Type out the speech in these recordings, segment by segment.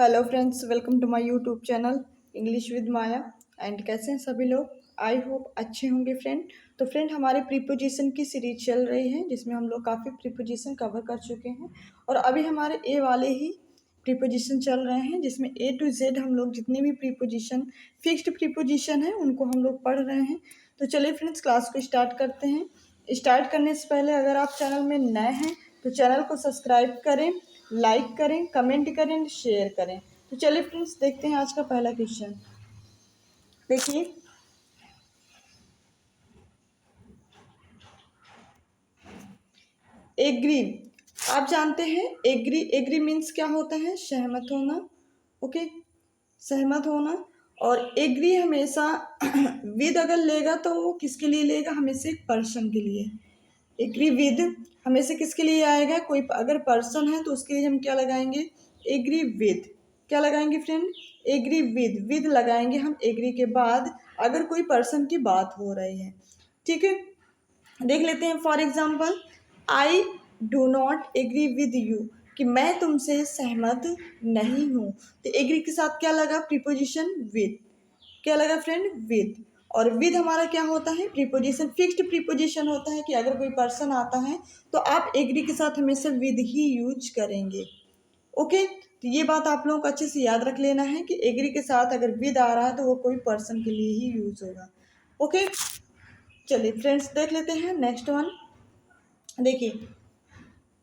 Hello friends, welcome to my YouTube channel English with Maya. And कैसे हैं सभी लोग? आई होप अच्छे होंगे फ्रेंड। तो फ्रेंड, हमारे प्रीपोजिशन की सीरीज चल रही है जिसमें हम लोग काफ़ी प्रीपोजिशन कवर कर चुके हैं और अभी हमारे ए वाले ही प्रीपोजिशन चल रहे हैं जिसमें ए टू जेड हम लोग जितने भी प्रीपोजिशन फिक्स्ड प्रीपोजिशन है उनको हम लोग पढ़ रहे हैं। तो चलिए फ्रेंड्स, क्लास को स्टार्ट करते हैं। स्टार्ट करने से पहले अगर आप चैनल में नए हैं तो चैनल को सब्सक्राइब करें, लाइक करें, कमेंट करें, शेयर करें। तो चलिए फ्रेंड्स, देखते हैं आज का पहला क्वेश्चन। देखिए, एग्री। आप जानते हैं एग्री, एग्री मीन्स क्या होता है? सहमत होना। ओके, सहमत होना। और एग्री हमेशा विद अगर लेगा तो वो किसके लिए लेगा? हमेशा एक पर्सन के लिए। एग्री विद हमेशा किसके लिए आएगा? कोई अगर पर्सन है तो उसके लिए हम क्या लगाएंगे? Agree with. क्या लगाएंगे फ्रेंड? Agree with. विद लगाएंगे हम एग्री के बाद अगर कोई पर्सन की बात हो रही है। ठीक है, देख लेते हैं। For example, I do not agree with you, कि मैं तुमसे सहमत नहीं हूँ। तो एग्री के साथ क्या लगा? Preposition with. क्या लगा फ्रेंड? विद। और विद हमारा क्या होता है? प्रीपोजिशन, फिक्स्ड प्रीपोजिशन होता है कि अगर कोई पर्सन आता है तो आप एग्री के साथ हमेशा विद ही यूज करेंगे। ओके, तो ये बात आप लोगों को अच्छे से याद रख लेना है कि एग्री के साथ अगर विद आ रहा है तो वो कोई पर्सन के लिए ही यूज होगा। ओके, चलिए फ्रेंड्स, देख लेते हैं नेक्स्ट वन। देखिए,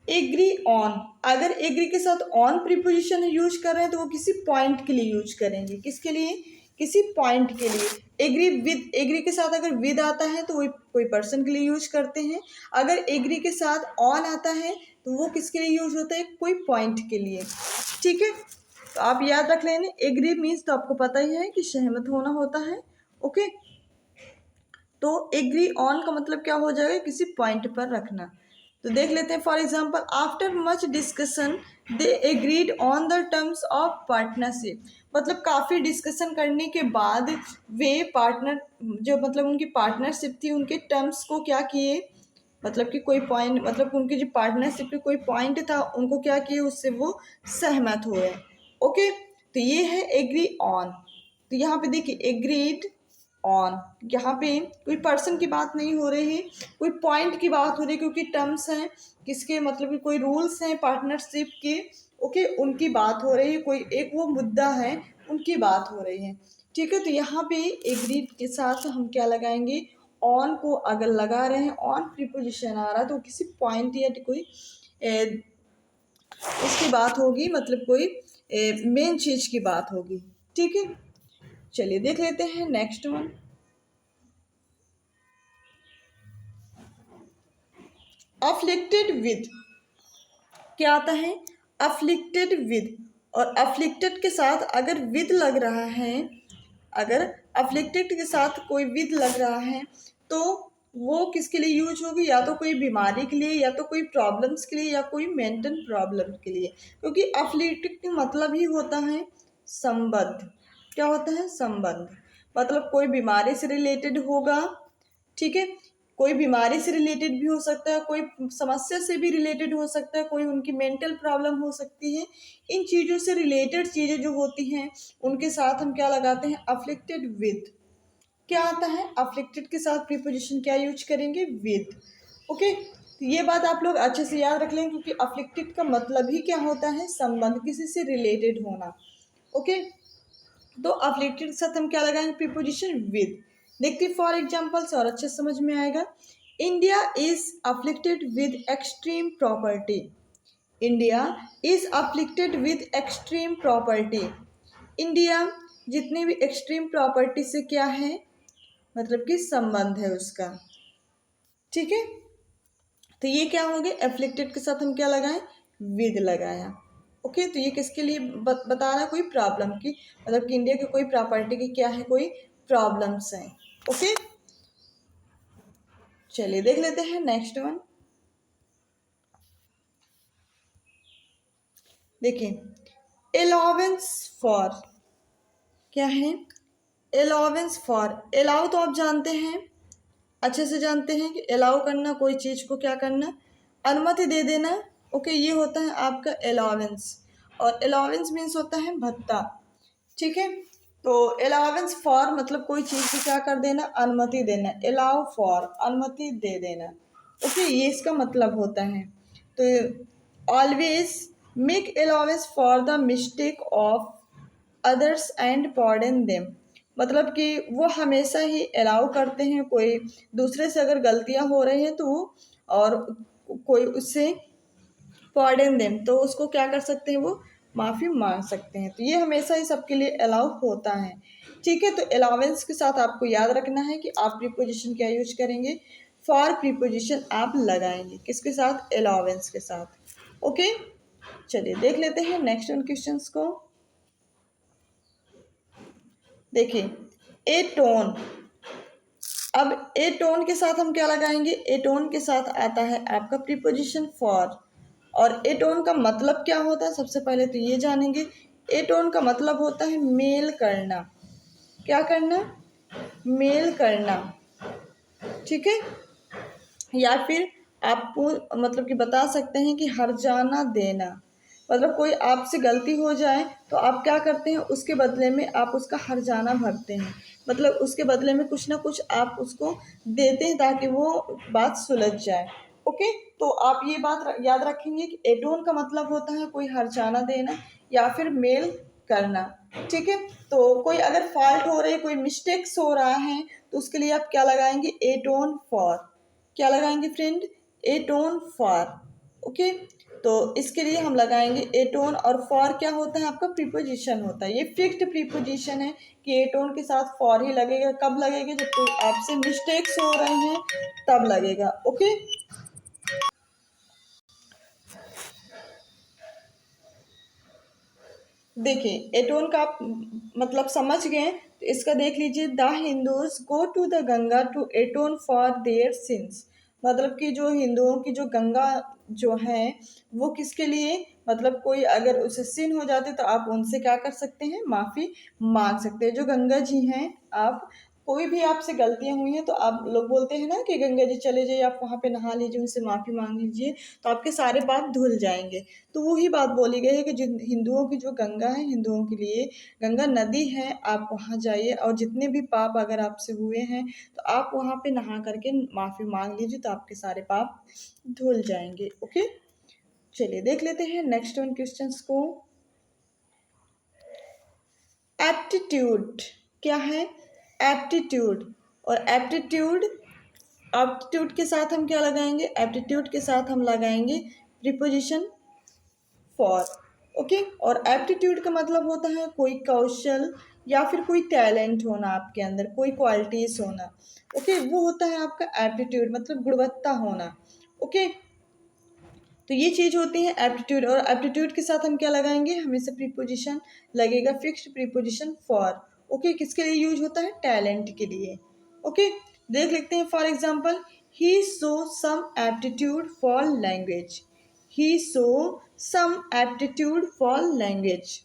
एग्री ऑन। अगर एग्री के साथ ऑन प्रीपोजिशन यूज कर रहे हैं तो वो किसी पॉइंट के लिए यूज करेंगे। किसके लिए? किसी पॉइंट के लिए। एग्री विद, एग्री के साथ अगर विद आता है तो वो कोई पर्सन के लिए यूज करते हैं। अगर एग्री के साथ ऑन आता है तो वो किसके लिए यूज होता है? कोई पॉइंट के लिए। ठीक है, तो आप याद रख लेना। एग्री मीन्स तो आपको पता ही है कि सहमत होना होता है। ओके, तो एग्री ऑन का मतलब क्या हो जाएगा? किसी पॉइंट पर रखना। तो देख लेते हैं। For example, after much discussion they agreed on the terms of partnership. मतलब काफ़ी डिस्कशन करने के बाद वे पार्टनर, जो मतलब उनकी पार्टनरशिप थी, उनके टर्म्स को क्या किए? मतलब कि कोई पॉइंट, मतलब उनकी जो पार्टनरशिप पे कोई पॉइंट था उनको क्या किए? उससे वो सहमत हुए। ओके, तो ये है एग्री ऑन। तो यहाँ पे देखिए, एग्रीड ऑन, यहाँ पे कोई पर्सन की बात नहीं हो रही है, कोई पॉइंट की बात हो रही है, क्योंकि टर्म्स हैं किसके? मतलब कि कोई रूल्स हैं पार्टनरशिप के। ओके, उनकी बात हो रही है, कोई एक वो मुद्दा है, उनकी बात हो रही है। ठीक है, तो यहाँ पे एग्रीड के साथ हम क्या लगाएंगे? ऑन को अगर लगा रहे हैं, ऑन प्रीपोजिशन आ रहा है तो किसी पॉइंट या कोई इसकी बात होगी, मतलब कोई मेन चीज की बात होगी। ठीक है, चलिए देख लेते हैं नेक्स्ट वन। Afflicted with. क्या आता है? Afflicted with. और अफ्लिक्टेड के साथ अगर विद लग रहा है, अगर अफ्लिक्टेड के साथ कोई विद लग रहा है तो वो किसके लिए यूज होगी? या तो कोई बीमारी के लिए, या तो कोई प्रॉब्लम्स के लिए, या कोई मेंटल प्रॉब्लम के लिए। क्योंकि अफ्लिक्टेड का मतलब ही होता है संबद्ध। क्या होता है? संबंध। मतलब कोई बीमारी से रिलेटेड होगा। ठीक है, कोई बीमारी से रिलेटेड भी हो सकता है, कोई समस्या से भी रिलेटेड हो सकता है, कोई उनकी मेंटल प्रॉब्लम हो सकती है। इन चीज़ों से रिलेटेड चीज़ें जो होती हैं उनके साथ हम क्या लगाते हैं? Afflicted with. क्या आता है? अफ्लिक्टेड के साथ प्रीपोजिशन क्या यूज करेंगे? विद। ओके, तो ये बात आप लोग अच्छे से याद रख लें, क्योंकि अफ्लिक्टेड का मतलब ही क्या होता है? संबंध, किसी से रिलेटेड होना। ओके, तो अफ्लिक्टेड के साथ हम क्या लगाएंगे? Preposition with. देखते फॉर एग्जाम्पल्स और अच्छे समझ में आएगा। India is afflicted with extreme property. India is afflicted with extreme property. India जितनी भी एक्सट्रीम प्रॉपर्टी से क्या है? मतलब कि संबंध है उसका। ठीक है, तो ये क्या हो गया? एफ्लिक्टेड के साथ हम क्या लगाएं? विद लगाया। ओके, तो ये किसके लिए बता रहा है? कोई प्रॉब्लम की, मतलब कि इंडिया की कोई प्रॉपर्टी की क्या है? कोई प्रॉब्लम्स हैं। ओके, चलिए देख लेते हैं नेक्स्ट वन। देखिए, अलाउंस फॉर। क्या है? Allowance for. अलाउ तो आप जानते हैं, अच्छे से जानते हैं कि अलाउ करना, कोई चीज़ को क्या करना? अनुमति दे देना। ओके, ये होता है आपका अलाउंस। और अलाउंस मीन्स होता है भत्ता, ठीक है। तो अलाउंस फॉर मतलब कोई चीज़ की क्या कर देना, अनुमति देना, अलाउ फॉर अनुमति दे देना, ओके, ये इसका मतलब होता है। तो always make allowance for the mistake of others and pardon them, मतलब कि वो हमेशा ही अलाउ करते हैं, कोई दूसरे से अगर गलतियां हो रही हैं तो वो, और कोई उससे पॉर्डन देम तो उसको क्या कर सकते हैं, वो माफ़ी मांग सकते हैं। तो ये हमेशा ही सबके लिए अलाउ होता है, ठीक है। तो अलाउंस के साथ आपको याद रखना है कि आप प्रीपोजिशन क्या यूज करेंगे, फॉर प्रीपोजिशन आप लगाएंगे किसके साथ, अलाउंस के साथ, ओके। चलिए देख लेते हैं नेक्स्ट वन क्वेश्चंस को। देखिए ए टोन, अब ए टोन के साथ हम क्या लगाएंगे, ए टोन के साथ आता है आपका प्रीपोजिशन फॉर, और ए टोन का मतलब क्या होता है, सबसे पहले तो ये जानेंगे। ए टोन का मतलब होता है मेल करना, क्या करना, मेल करना, ठीक है। या फिर आपको मतलब कि बता सकते हैं कि हर्जाना देना, मतलब कोई आपसे गलती हो जाए तो आप क्या करते हैं, उसके बदले में आप उसका हर्जाना भरते हैं, मतलब उसके बदले में कुछ ना कुछ आप उसको देते हैं ताकि वो बात सुलझ जाए, ओके। तो आप ये बात याद रखेंगे कि एटोन का मतलब होता है कोई हर्जाना देना या फिर मेल करना, ठीक है। तो कोई अगर फॉल्ट हो रही है, कोई मिस्टेक्स हो रहा है, तो उसके लिए आप क्या लगाएंगे, एटोन फॉर, क्या लगाएंगे फ्रेंड, एटोन फॉर, ओके। तो इसके लिए हम लगाएंगे एटोन, और फॉर क्या होता है आपका प्रीपोजिशन होता है, ये फिक्स्ड प्रीपोजिशन है कि एटोन के साथ फॉर ही लगेगा, कब लगेगा, जब कोई आपसे मिस्टेक्स हो रहे हैं तब लगेगा, ओके। देखिए एटोन का आप मतलब समझ गए, तो इसका देख लीजिए, the Hindus go to the Ganga to atone for their sins, मतलब कि जो हिंदुओं की जो गंगा जो है वो किसके लिए, मतलब कोई अगर उसे सिन हो जाते तो आप उनसे क्या कर सकते हैं, माफ़ी मांग सकते हैं। जो गंगा जी हैं, आप कोई भी आपसे गलतियां हुई हैं तो आप लोग बोलते हैं ना कि गंगा जी चले जाइए, आप वहाँ पे नहा लीजिए, उनसे माफ़ी मांग लीजिए, तो आपके सारे पाप धुल जाएंगे। तो वही बात बोली गई है कि जिन हिंदुओं की जो गंगा है, हिंदुओं के लिए गंगा नदी है, आप वहाँ जाइए और जितने भी पाप अगर आपसे हुए हैं तो आप वहाँ पे नहा करके माफ़ी मांग लीजिए, तो आपके सारे पाप धुल जाएंगे, ओके। चलिए देख लेते हैं नेक्स्ट वन क्वेश्चंस को। एप्टीट्यूड क्या है, एप्टीट्यूड, और एप्टीट्यूड, एप्टीट्यूड के साथ हम क्या लगाएंगे, एप्टीट्यूड के साथ हम लगाएंगे प्रीपोजिशन फॉर, ओके। और एप्टीट्यूड का मतलब होता है कोई कौशल या फिर कोई टैलेंट होना आपके अंदर, कोई क्वालिटीज होना, ओके, वो होता है आपका एप्टीट्यूड, मतलब गुणवत्ता होना, ओके। तो ये चीज़ होती है एप्टीट्यूड, और एप्टीट्यूड के साथ हम क्या लगाएंगे, हमेशा प्रीपोजिशन लगेगा, फिक्स्ड प्रीपोजिशन फॉर, ओके। किसके लिए यूज होता है, टैलेंट के लिए, ओके। देख लेते हैं for example, he show some aptitude for language, he show some aptitude for language,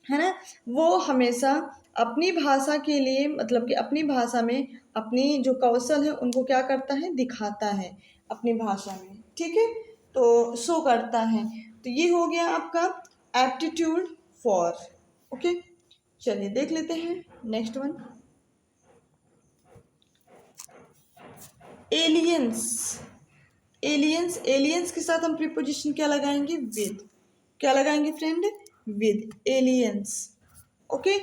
है ना। वो हमेशा अपनी भाषा के लिए, मतलब कि अपनी भाषा में अपनी जो कौशल है उनको क्या करता है, दिखाता है अपनी भाषा में, ठीक है। तो शो करता है, तो ये हो गया आपका एप्टीट्यूड फॉर, ओके। चलिए देख लेते हैं next one, aliens, aliens, aliens के साथ हम प्रीपोजिशन क्या लगाएंगे, विद, क्या लगाएंगे friend, with aliens, okay.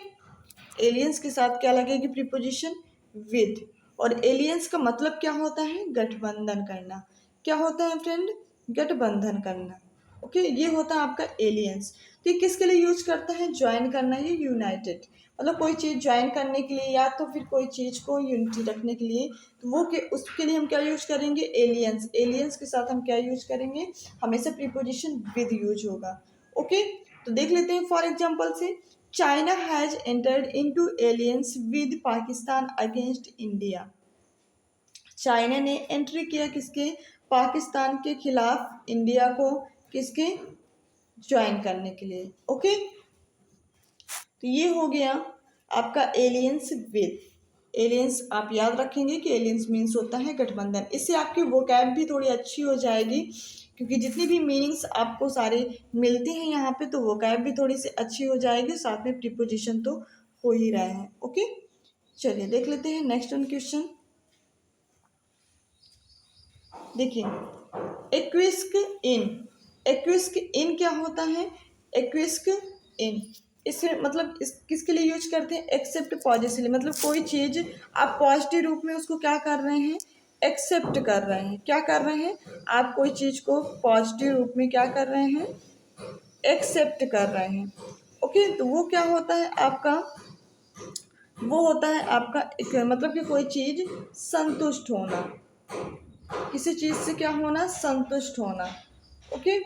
Aliens के साथ क्या लगेगी प्रीपोजिशन, विद, और एलियंस का मतलब क्या होता है, गठबंधन करना, क्या होता है फ्रेंड, गठबंधन करना, ओके। ये होता है आपका एलियंस। तो ये किसके लिए यूज करता है, ज्वाइन करना, ये यूनाइटेड, मतलब कोई चीज़ ज्वाइन करने के लिए या तो फिर कोई चीज़ को यूनिटी रखने के लिए, तो वो के उसके लिए हम क्या यूज करेंगे, एलियंस, एलियंस के साथ हम क्या यूज करेंगे, हमेशा प्रीपोजिशन विद यूज होगा, ओके। तो देख लेते हैं फॉर एग्जाम्पल से, China has entered into aliens with Pakistan against India, China ने एंट्री किया किसके, पाकिस्तान के खिलाफ इंडिया को किसके, ज्वाइन करने के लिए, ओके। तो ये हो गया आपका एलियंस विद, एलियंस आप याद रखेंगे कि एलियंस मीन्स होता है गठबंधन, इससे आपकी वोकैब भी थोड़ी अच्छी हो जाएगी क्योंकि जितनी भी मीनिंग्स आपको सारे मिलते हैं यहाँ पे, तो वोकैब भी थोड़ी सी अच्छी हो जाएगी, साथ में प्रीपोजिशन तो हो ही रहा है। ओके, चलिए देख लेते हैं नेक्स्ट वन क्वेश्चन। देखिए, एक्विस्क इन, एक्विस्क इन क्या होता है? एक्विस्क इन इससे मतलब इस किसके लिए यूज करते हैं? एक्सेप्ट पॉजिटिवली, मतलब कोई चीज आप पॉजिटिव रूप में उसको क्या कर रहे हैं? एक्सेप्ट कर रहे हैं। क्या कर रहे हैं? आप कोई चीज को पॉजिटिव रूप में क्या कर रहे हैं? एक्सेप्ट कर रहे हैं। ओके, तो वो क्या होता है आपका? वो होता है आपका एक मतलब कि कोई चीज संतुष्ट होना, किसी चीज से क्या होना? संतुष्ट होना। ओके,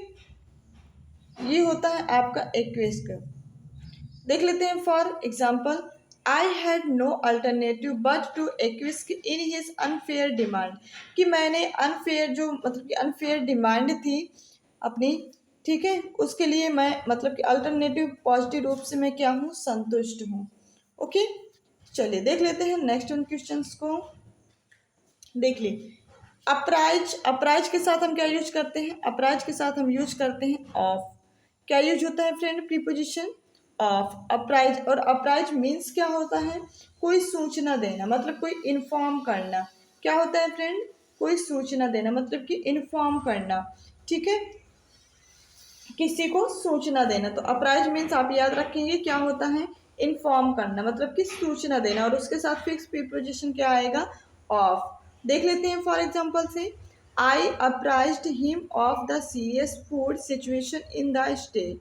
ये होता है आपका एक्विस्क। देख लेते हैं for example, I had no alternative but to acquiesce in his unfair demand, कि मैंने अनफेयर जो मतलब कि अनफेयर डिमांड थी अपनी, ठीक है, उसके लिए मैं मतलब कि अल्टरनेटिव पॉजिटिव रूप से मैं क्या हूँ? संतुष्ट हूँ। ओके, चलिए देख लेते हैं नेक्स्ट उन क्वेश्चंस को। देख ली, अपराइज, अपराइज के साथ हम क्या यूज करते हैं? अपराइज के साथ हम यूज करते हैं ऑफ। क्या यूज होता है फ्रेंड? Preposition of. अपराइज, और अपराइज मीन्स क्या होता है? कोई सूचना देना, मतलब कोई इन्फॉर्म करना। क्या होता है फ्रेंड? कोई सूचना देना, मतलब कि इन्फॉर्म करना, ठीक है, किसी को सूचना देना। तो अपराइज मीन्स आप याद रखेंगे क्या होता है? इन्फॉर्म करना, मतलब कि सूचना देना, और उसके साथ फिक्स प्रीपोजिशन क्या आएगा? ऑफ। देख लेते हैं फॉर एग्जांपल से, I apprised him of the serious food situation in the state.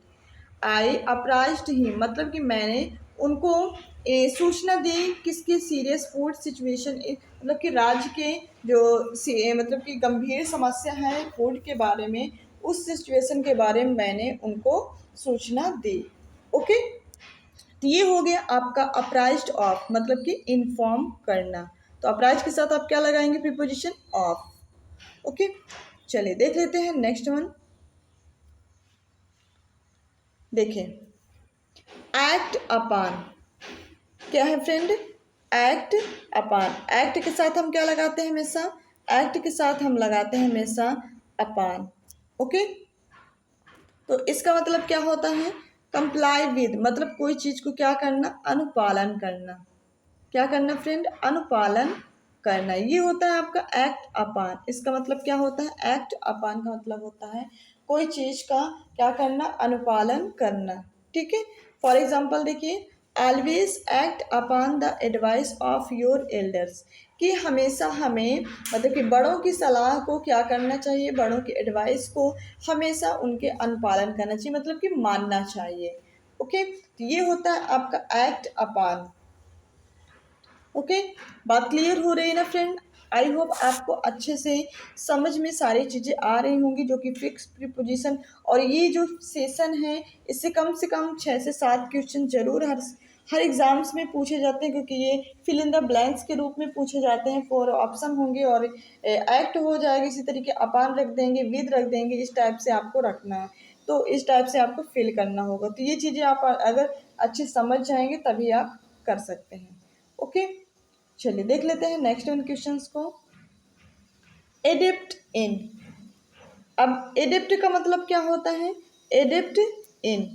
I apprised him मतलब कि मैंने उनको सूचना दी किसकी? सीरियस फूड सिचुएशन, मतलब कि राज्य के जो मतलब कि गंभीर समस्या है फूड के बारे में, उस सिचुएशन के बारे में मैंने उनको सूचना दी। ओके, तो ये हो गया आपका अप्राइज्ड ऑफ, मतलब कि इन्फॉर्म करना। तो अप्राइज के साथ आप क्या लगाएंगे? Preposition of. ओके, चलिए देख लेते हैं नेक्स्ट वन। देखिए, एक्ट अपॉन क्या है फ्रेंड? Act upon. एक्ट के साथ हम क्या लगाते हैं हमेशा? एक्ट के साथ हम लगाते हैं हमेशा अपॉन। ओके, तो इसका मतलब क्या होता है? कंप्लाई विद, मतलब कोई चीज को क्या करना? अनुपालन करना। क्या करना फ्रेंड? अनुपालन करना। ये होता है आपका एक्ट अपॉन। इसका मतलब क्या होता है? एक्ट अपॉन का मतलब होता है कोई चीज का क्या करना? अनुपालन करना, ठीक है। फॉर एग्जाम्पल देखिए, always act upon the advice of your elders, कि हमेशा हमें मतलब कि बड़ों की सलाह को क्या करना चाहिए? बड़ों की एडवाइस को हमेशा उनके अनुपालन करना चाहिए, मतलब कि मानना चाहिए। ओके, तो ये होता है आपका एक्ट अपॉन। ओके, बात क्लियर हो रही है ना फ्रेंड? आई होप आपको अच्छे से समझ में सारी चीज़ें आ रही होंगी, जो कि फिक्स प्रीपोजिशन। और ये जो सेशन है, इससे कम 6 से 7 क्वेश्चन जरूर हर एग्जाम्स में पूछे जाते हैं, क्योंकि ये फिल इन द ब्लैंक्स के रूप में पूछे जाते हैं। 4 ऑप्शन होंगे और एक्ट हो जाएगा, इसी तरीके अपान रख देंगे, विद रख देंगे, इस टाइप से आपको रखना है। तो इस टाइप से आपको फिल करना होगा। तो ये चीज़ें आप अगर अच्छे समझ जाएंगे तभी आप कर सकते हैं। ओके, चलिए देख लेते हैं नेक्स्ट वन क्वेश्चंस को। एडिप्ट इन, अब एडिप्ट का मतलब क्या होता है? एडिप्ट इन।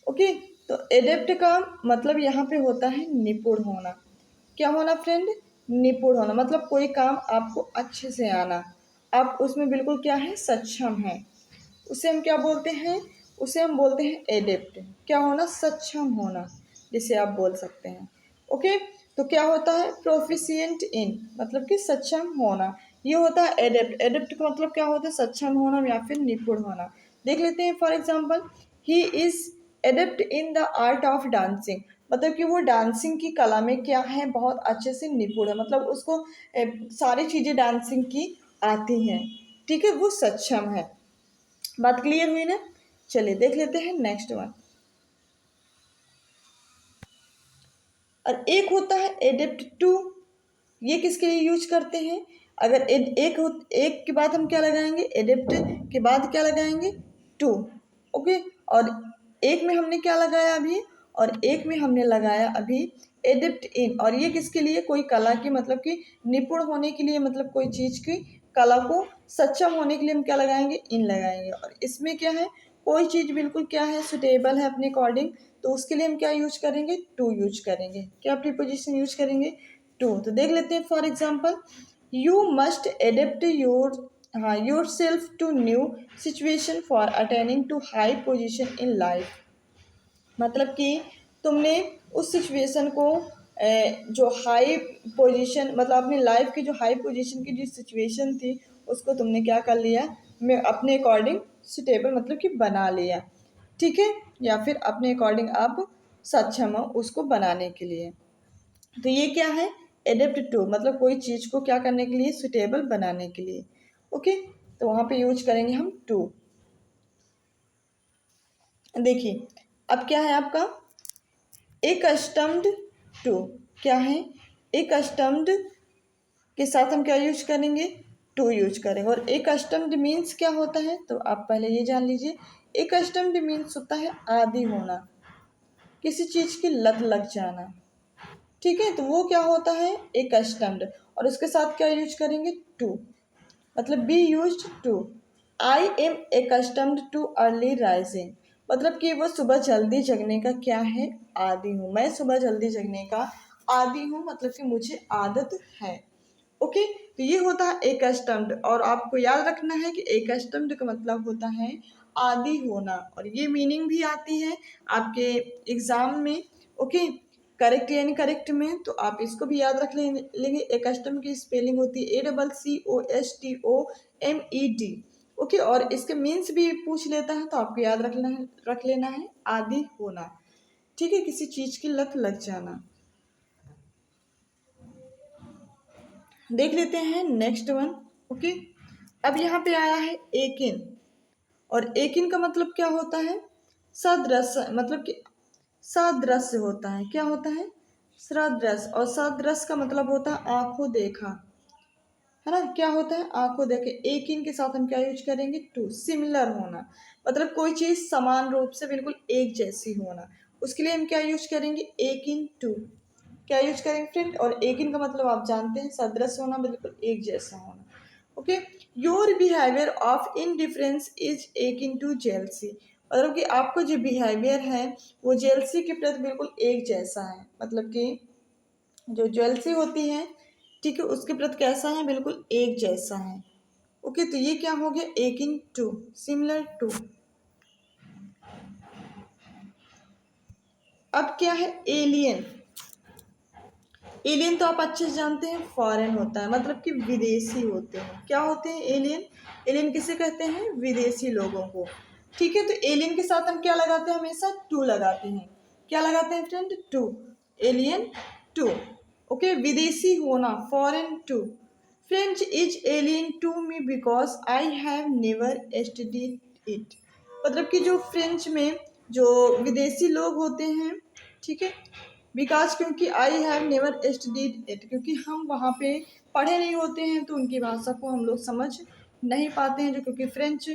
ओके, तो एडिप्ट का मतलब यहाँ पे होता है निपुण होना। क्या होना फ्रेंड? निपुण होना, मतलब कोई काम आपको अच्छे से आना, आप उसमें बिल्कुल क्या है? सक्षम है। उसे हम क्या बोलते हैं? उसे हम बोलते हैं एडेप्ट। क्या होना? सक्षम होना, जिसे आप बोल सकते हैं। ओके, तो क्या होता है? प्रोफिशिएंट इन, मतलब कि सक्षम होना। ये होता है एडेप्ट। एडेप्ट का मतलब क्या होता है? सक्षम होना या फिर निपुण होना। देख लेते हैं for example, he is adept in the art of dancing, मतलब कि वो डांसिंग की कला में क्या है? बहुत अच्छे से निपुण है, मतलब उसको सारी चीज़ें डांसिंग की आती हैं, ठीक है, वो सक्षम है। बात क्लियर हुई ना? चलिए देख लेते हैं नेक्स्ट वन। और एक होता है एडेप्ट टू, ये किसके लिए यूज करते हैं? अगर एक के बाद हम क्या लगाएंगे? एडेप्ट के बाद क्या लगाएंगे? टू। ओके, और एक में हमने क्या लगाया अभी? और एक में हमने लगाया अभी एडेप्ट इन। और ये किसके लिए? कोई कला की, मतलब कि निपुण होने के लिए, मतलब कोई चीज़ की कला को सक्षम होने के लिए हम क्या लगाएंगे, इन लगाएंगे। और इसमें क्या है, कोई चीज़ बिल्कुल क्या है, सुटेबल है अपने अकॉर्डिंग, तो उसके लिए हम क्या यूज करेंगे, टू यूज करेंगे। क्या प्रीपोजिशन यूज करेंगे, टू। तो देख लेते हैं for example, you must adapt yourself to new situation for attaining to high position in life. मतलब कि तुमने उस सिचुएशन को जो हाई पोजीशन, मतलब अपनी लाइफ की जो हाई पोजीशन की जो सिचुएशन थी उसको तुमने क्या कर लिया, मैं अपने अकॉर्डिंग सुटेबल मतलब कि बना लिया, ठीक है, या फिर अपने अकॉर्डिंग आप सक्षम हो उसको बनाने के लिए। तो ये क्या है, एडेप्ट टू, मतलब कोई चीज़ को क्या करने के लिए, सुटेबल बनाने के लिए। ओके, तो वहाँ पे यूज करेंगे हम टू। देखिए अब क्या है आपका, एक कस्टम्ड टू, क्या है, एक कस्टम्ड के साथ हम क्या यूज करेंगे, टू यूज करेंगे। और एक कस्टम्ड मीन्स क्या होता है, तो आप पहले ये जान लीजिए, एक कस्टम्ड मीन्स होता है आदी होना, किसी चीज़ की लत लग जाना, ठीक है, तो वो क्या होता है, एक कस्टम्ड। और उसके साथ क्या यूज करेंगे, टू, मतलब be use to. I am accustomed to early rising, मतलब कि वो सुबह जल्दी जगने का क्या है, आदी हूँ, मैं सुबह जल्दी जगने का आदी हूँ, मतलब कि मुझे आदत है। ओके, तो ये होता है एकस्टम्ड। और आपको याद रखना है कि एकस्टम्ड का मतलब होता है आदी होना, और ये मीनिंग भी आती है आपके एग्जाम में। ओके, करेक्ट या इनकरेक्ट में, तो आप इसको भी याद रख लेंगे। एकस्टम की स्पेलिंग होती है ACCOSTOMED। ओके, और इसके मीन्स भी पूछ लेता है तो आपको याद रख लेना है आदी होना, ठीक है, किसी चीज की लत लग जाना। देख लेते हैं नेक्स्ट वन। ओके, अब यहाँ पे आया है एकिन, और एकिन का मतलब क्या होता है, सदृश, मतलब कि सादृश्य होता है, क्या होता है, सदृश। और सदृश का मतलब होता है आंखों देखा, है ना, क्या होता है, आंखों देखे। एक इन के साथ हम क्या यूज करेंगे, टू, सिमिलर होना, मतलब कोई चीज समान रूप से बिल्कुल एक जैसी होना, उसके लिए हम क्या यूज करेंगे, एक इन टू, क्या यूज करेंगे फ्रेंड। और एक इन का मतलब आप जानते हैं, सदृश होना, बिल्कुल एक जैसा होना। Okay, your behaviour of indifference is एक इन टू जेलसी, मतलब कि आपको जो बिहेवियर है वो जेलसी के प्रति बिल्कुल एक जैसा है, मतलब कि जो जेलसी होती है, ठीक है, उसके प्रति कैसा है, बिल्कुल एक जैसा है। ओके, तो ये क्या हो गया, एक इन टू, सिमिलर टू। अब क्या है, एलियन। एलियन तो आप अच्छे से जानते हैं, फॉरेन होता है, मतलब कि विदेशी होते हैं। क्या होते हैं एलियन, एलियन किसे कहते हैं, विदेशी लोगों को, ठीक है। तो एलियन के साथ हम क्या लगाते हैं, हमेशा टू लगाते हैं, क्या लगाते हैं friend, to, alien to. Okay, विदेशी होना, foreign to. French is alien to me because I have never studied it, मतलब कि जो फ्रेंच में जो विदेशी लोग होते हैं, ठीक है, बिकॉज क्योंकि आई हैव नेवर स्टडीड इट, क्योंकि हम वहाँ पे पढ़े नहीं होते हैं तो उनकी भाषा को हम लोग समझ नहीं पाते हैं। जो क्योंकि फ्रेंच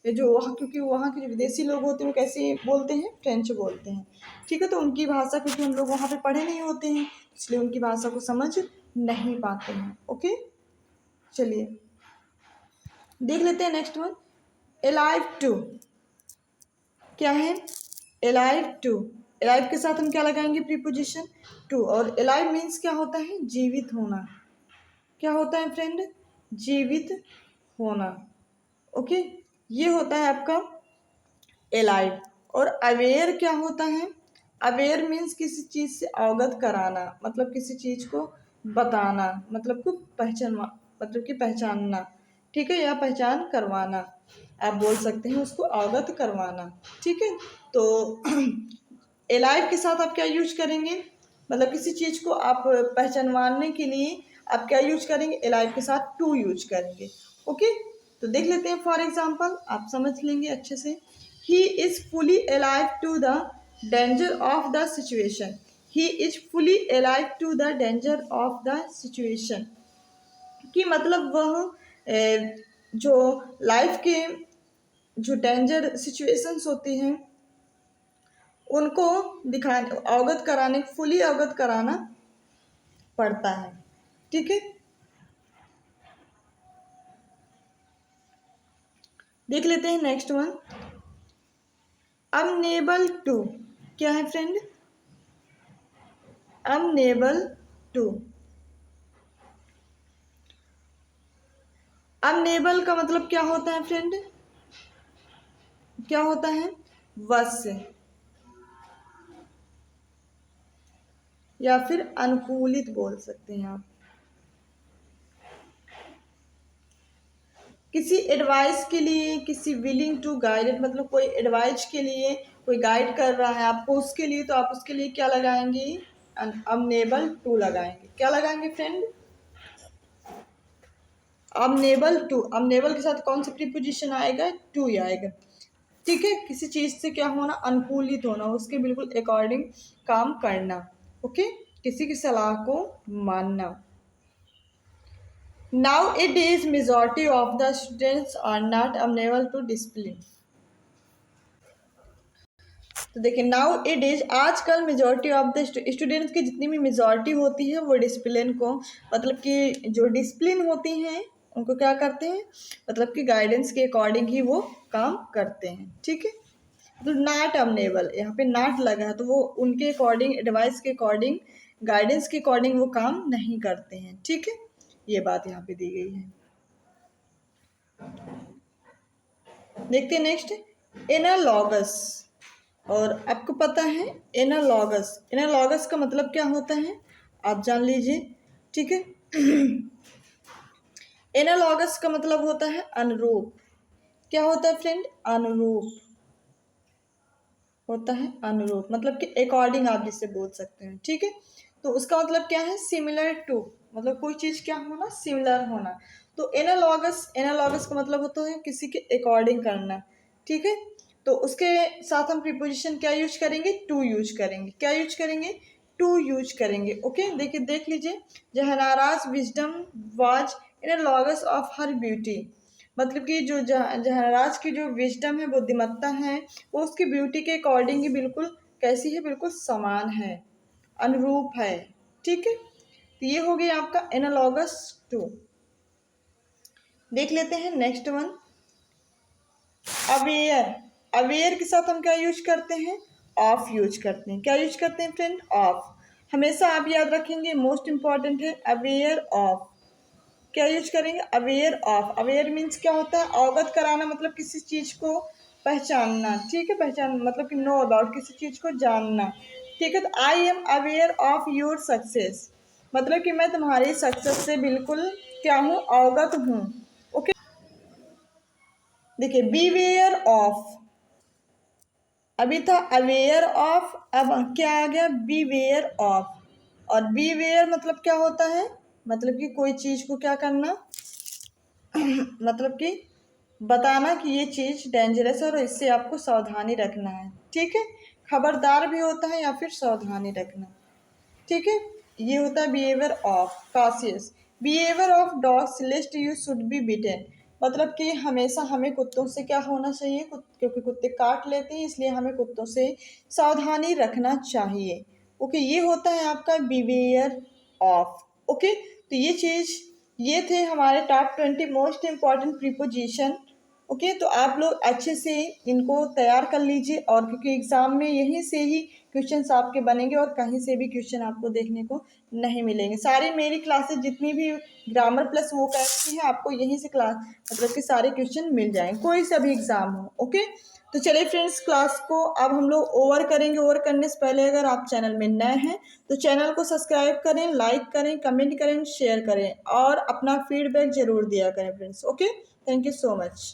जो वहाँ, क्योंकि वहाँ के जो विदेशी लोग होते हैं वो कैसे बोलते हैं, फ्रेंच बोलते हैं, ठीक है, तो उनकी भाषा क्योंकि हम लोग वहाँ पे पढ़े नहीं होते हैं इसलिए उनकी भाषा को समझ नहीं पाते हैं। ओके, चलिए देख लेते हैं नेक्स्ट वन, एलाइव टू, क्या है, एलाइव टू। एलाइव के साथ हम क्या लगाएंगे, प्रीपोजिशन टू। और एलाइव मीन्स क्या होता है, जीवित होना, क्या होता है फ्रेंड, जीवित होना। ओके, ये होता है आपका एलाइव। और अवेयर क्या होता है, अवेयर मीन्स किसी चीज़ से अवगत कराना, मतलब किसी चीज़ को बताना, मतलब को पहचान, मतलब कि पहचानना, ठीक है, या पहचान करवाना, आप बोल सकते हैं उसको अवगत करवाना, ठीक है। तो एलाइव के साथ आप क्या यूज करेंगे, मतलब किसी चीज़ को आप पहचानवाने के लिए आप क्या यूज करेंगे, एलाइव के साथ टू यूज करेंगे। ओके, तो देख लेते हैं फॉर एग्जाम्पल, आप समझ लेंगे अच्छे से। He is fully alive to the danger of the situation, he is fully alive to the danger of the situation, कि मतलब वह जो लाइफ के जो डेंजर सिचुएशंस होती हैं उनको दिखाने, अवगत कराने, फुली अवगत कराना पड़ता है, ठीक है। देख लेते हैं नेक्स्ट वन, अनएबल टू। क्या है फ्रेंड? Unable to. अनएबल का मतलब क्या होता है फ्रेंड? क्या होता है? वश से, या फिर अनुकूलित बोल सकते हैं आप। किसी एडवाइस के लिए, किसी विलिंग टू गाइड, मतलब कोई एडवाइस के लिए कोई गाइड कर रहा है आपको, उसके लिए, तो आप उसके लिए क्या लगाएंगे? अनएबल टू लगाएंगे। क्या लगाएंगे फ्रेंड? Unable to. अनएबल के साथ कौन सा प्रीपोजिशन आएगा? टू ही आएगा। ठीक है, किसी चीज से क्या होना? अनुकूलित होना, उसके बिल्कुल अकॉर्डिंग काम करना। ओके, किसी की सलाह को मानना। Nowadays, majority of the students are not amenable to discipline. तो देखिए, nowadays आजकल मेजॉरिटी ऑफ द स्टूडेंट्स की जितनी भी मेजॉरिटी होती है वो डिसिप्लिन को, मतलब कि जो डिसिप्लिन होती हैं उनको क्या करते हैं? मतलब कि गाइडेंस के अकॉर्डिंग ही वो काम करते हैं। ठीक है, तो नॉट अमेनेबल, यहाँ पे नॉट लगा है तो वो उनके अकॉर्डिंग, एडवाइस के अकॉर्डिंग, गाइडेंस के अकॉर्डिंग वो काम नहीं करते हैं। ठीक है, ये बात यहाँ पे दी गई है। देखते हैं नेक्स्ट, एनालॉगस। और आपको पता है एनालॉगस, एनालॉगस का मतलब क्या होता है आप जान लीजिए। ठीक है, एनालॉगस का मतलब होता है अनुरूप। क्या होता है फ्रेंड? अनुरूप होता है, अनुरूप मतलब कि अकॉर्डिंग आप जिससे बोल सकते हैं। ठीक है, तो उसका मतलब क्या है? सिमिलर टू, मतलब कोई चीज़ क्या होना? सिमिलर होना। तो एनालॉगस, एनालॉगस का मतलब होता है किसी के अकॉर्डिंग करना। ठीक है, तो उसके साथ हम प्रीपोजिशन क्या यूज करेंगे? टू यूज करेंगे। क्या यूज करेंगे? टू यूज करेंगे। ओके, देखिए देख लीजिए, Jahanara's wisdom was analogous of her beauty, मतलब कि जो जहनाराज की जो विजडम है, बुद्धिमत्ता है, वो उसकी ब्यूटी के अकॉर्डिंग ही बिल्कुल कैसी है? बिल्कुल समान है, अनुरूप है। ठीक है, तो ये हो गया आपका एनालॉगस टू। देख लेते हैं नेक्स्ट वन, अवेयर। अवेयर के साथ हम क्या यूज करते हैं? ऑफ यूज करते हैं। क्या यूज करते हैं फ्रेंड? ऑफ। हमेशा आप याद रखेंगे, मोस्ट इंपॉर्टेंट है अवेयर ऑफ। क्या यूज करेंगे? Aware of. अवेयर मीन्स क्या होता है? अवगत कराना, मतलब किसी चीज को पहचानना। ठीक है, पहचान मतलब कि नो अबाउट, किसी चीज को जानना। ठीक है, तो I am aware of your success, मतलब कि मैं तुम्हारी सक्सेस से बिल्कुल क्या हूँ? अवगत हूँ। ओके, देखिए बीवेयर ऑफ, अभी था अवेयर ऑफ, अब क्या आ गया? Beware of. और बीवेयर मतलब क्या होता है? मतलब कि कोई चीज को क्या करना मतलब कि बताना कि ये चीज डेंजरस है और इससे आपको सावधानी रखना है। ठीक है, खबरदार भी होता है या फिर सावधानी रखना। ठीक है, ये होता है behaviour of cautious. Behaviour of dogs lest you should be bitten, मतलब कि हमेशा हमें कुत्तों से क्या होना चाहिए? क्योंकि कुत्ते काट लेते हैं, इसलिए हमें कुत्तों से सावधानी रखना चाहिए। ओके, ये होता है आपका बिहेवियर ऑफ। ओके, तो ये चीज़, ये थे हमारे top 20 most important preposition. Okay, तो आप लोग अच्छे से इनको तैयार कर लीजिए, और क्योंकि एग्ज़ाम में यहीं से ही क्वेश्चंस आपके बनेंगे और कहीं से भी क्वेश्चन आपको देखने को नहीं मिलेंगे। सारी मेरी क्लासेस जितनी भी ग्रामर प्लस वो करती हैं, आपको यहीं से क्लास मतलब कि सारे क्वेश्चन मिल जाएंगे, कोई सा भी एग्ज़ाम हो। ओके, तो चलिए फ्रेंड्स, क्लास को अब हम लोग ओवर करेंगे। ओवर करने से पहले अगर आप चैनल में नए हैं तो चैनल को सब्सक्राइब करें, लाइक करें, कमेंट करें, शेयर करें और अपना फीडबैक ज़रूर दिया करें friends. Okay, thank you so much.